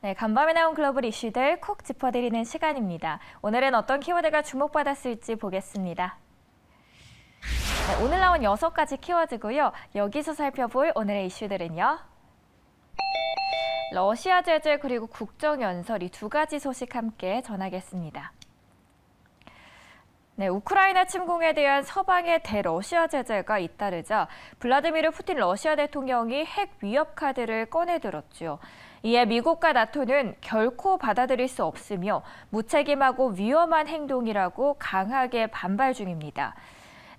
네, 간밤에 나온 글로벌 이슈들 콕 짚어드리는 시간입니다. 오늘은 어떤 키워드가 주목받았을지 보겠습니다. 네, 오늘 나온 6가지 키워드고요. 여기서 살펴볼 오늘의 이슈들은요. 러시아 제재 그리고 국정연설 이 2가지 소식 함께 전하겠습니다. 네, 우크라이나 침공에 대한 서방의 대러시아 제재가 잇따르자 블라디미르 푸틴 러시아 대통령이 핵 위협 카드를 꺼내들었죠. 이에 미국과 나토는 결코 받아들일 수 없으며 무책임하고 위험한 행동이라고 강하게 반발 중입니다.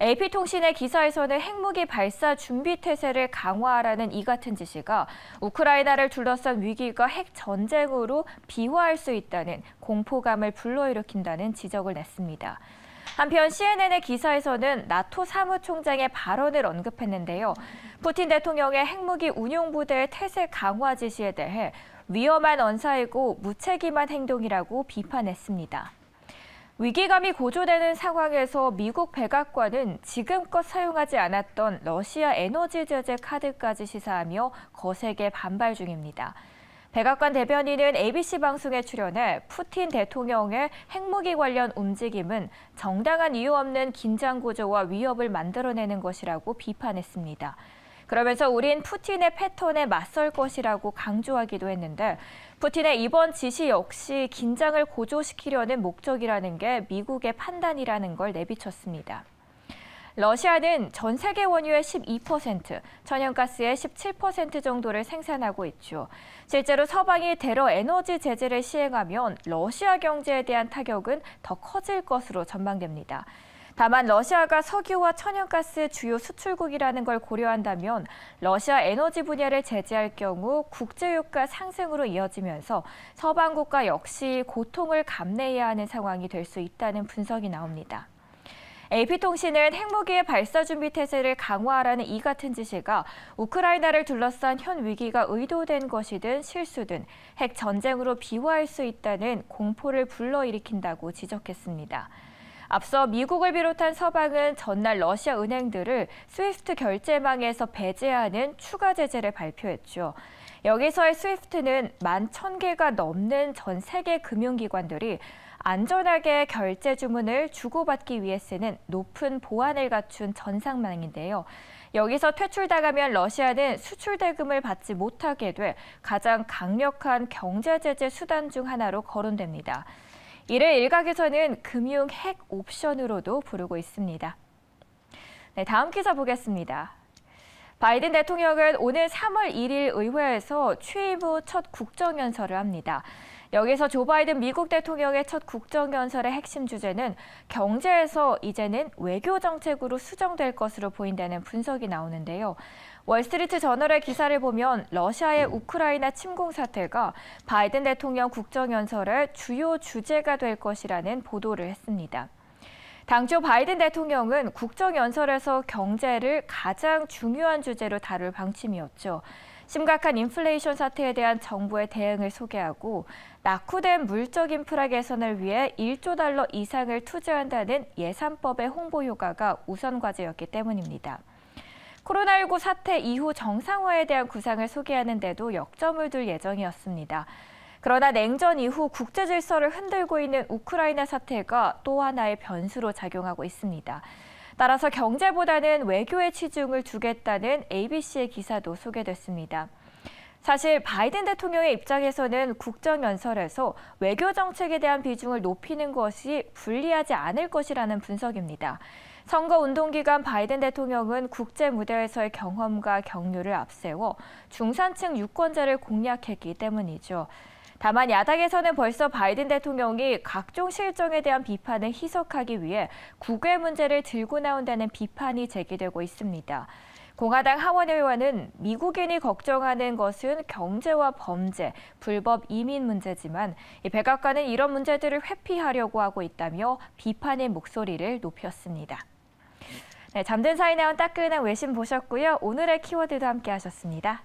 AP통신의 기사에서는 핵무기 발사 준비 태세를 강화하라는 이 같은 지시가 우크라이나를 둘러싼 위기가 핵 전쟁으로 비화할 수 있다는 공포감을 불러일으킨다는 지적을 냈습니다. 한편 CNN의 기사에서는 나토 사무총장의 발언을 언급했는데요. 푸틴 대통령의 핵무기 운용부대의 태세 강화 지시에 대해 위험한 언사이고 무책임한 행동이라고 비판했습니다. 위기감이 고조되는 상황에서 미국 백악관은 지금껏 사용하지 않았던 러시아 에너지 제재 카드까지 시사하며 거세게 반발 중입니다. 백악관 대변인은 ABC 방송에 출연해 푸틴 대통령의 핵무기 관련 움직임은 정당한 이유 없는 긴장 구조와 위협을 만들어내는 것이라고 비판했습니다. 그러면서 우린 푸틴의 패턴에 맞설 것이라고 강조하기도 했는데 푸틴의 이번 지시 역시 긴장을 고조시키려는 목적이라는 게 미국의 판단이라는 걸 내비쳤습니다. 러시아는 전 세계 원유의 12%, 천연가스의 17% 정도를 생산하고 있죠. 실제로 서방이 대러 에너지 제재를 시행하면 러시아 경제에 대한 타격은 더 커질 것으로 전망됩니다. 다만 러시아가 석유와 천연가스 주요 수출국이라는 걸 고려한다면 러시아 에너지 분야를 제재할 경우 국제유가 상승으로 이어지면서 서방 국가 역시 고통을 감내해야 하는 상황이 될 수 있다는 분석이 나옵니다. AP통신은 핵무기의 발사 준비 태세를 강화하라는 이 같은 지시가 우크라이나를 둘러싼 현 위기가 의도된 것이든 실수든 핵 전쟁으로 비화할 수 있다는 공포를 불러일으킨다고 지적했습니다. 앞서 미국을 비롯한 서방은 전날 러시아 은행들을 스위프트 결제망에서 배제하는 추가 제재를 발표했죠. 여기서의 스위프트는 11,000개가 넘는 전 세계 금융기관들이 안전하게 결제 주문을 주고받기 위해 쓰는 높은 보안을 갖춘 전상망인데요. 여기서 퇴출당하면 러시아는 수출 대금을 받지 못하게 돼 가장 강력한 경제 제재 수단 중 하나로 거론됩니다. 이를 일각에서는 금융 핵 옵션으로도 부르고 있습니다. 네, 다음 기사 보겠습니다. 바이든 대통령은 오늘 3월 1일 의회에서 취임 후 첫 국정연설을 합니다. 여기서 조 바이든 미국 대통령의 첫 국정연설의 핵심 주제는 경제에서 이제는 외교 정책으로 수정될 것으로 보인다는 분석이 나오는데요. 월스트리트 저널의 기사를 보면 러시아의 우크라이나 침공 사태가 바이든 대통령 국정연설의 주요 주제가 될 것이라는 보도를 했습니다. 당초 바이든 대통령은 국정연설에서 경제를 가장 중요한 주제로 다룰 방침이었죠. 심각한 인플레이션 사태에 대한 정부의 대응을 소개하고 낙후된 물적 인프라 개선을 위해 1조 달러 이상을 투자한다는 예산법의 홍보 효과가 우선 과제였기 때문입니다. 코로나19 사태 이후 정상화에 대한 구상을 소개하는 데도 역점을 둘 예정이었습니다. 그러나 냉전 이후 국제 질서를 흔들고 있는 우크라이나 사태가 또 하나의 변수로 작용하고 있습니다. 따라서 경제보다는 외교에 치중을 두겠다는 ABC의 기사도 소개됐습니다. 사실 바이든 대통령의 입장에서는 국정연설에서 외교 정책에 대한 비중을 높이는 것이 불리하지 않을 것이라는 분석입니다. 선거운동 기간 바이든 대통령은 국제 무대에서의 경험과 경륜을 앞세워 중산층 유권자를 공략했기 때문이죠. 다만 야당에서는 벌써 바이든 대통령이 각종 실정에 대한 비판을 희석하기 위해 국외 문제를 들고 나온다는 비판이 제기되고 있습니다. 공화당 하원 의원은 미국인이 걱정하는 것은 경제와 범죄, 불법 이민 문제지만 백악관은 이런 문제들을 회피하려고 하고 있다며 비판의 목소리를 높였습니다. 네, 잠든 사이 나온 따끈한 외신 보셨고요. 오늘의 키워드도 함께 하셨습니다.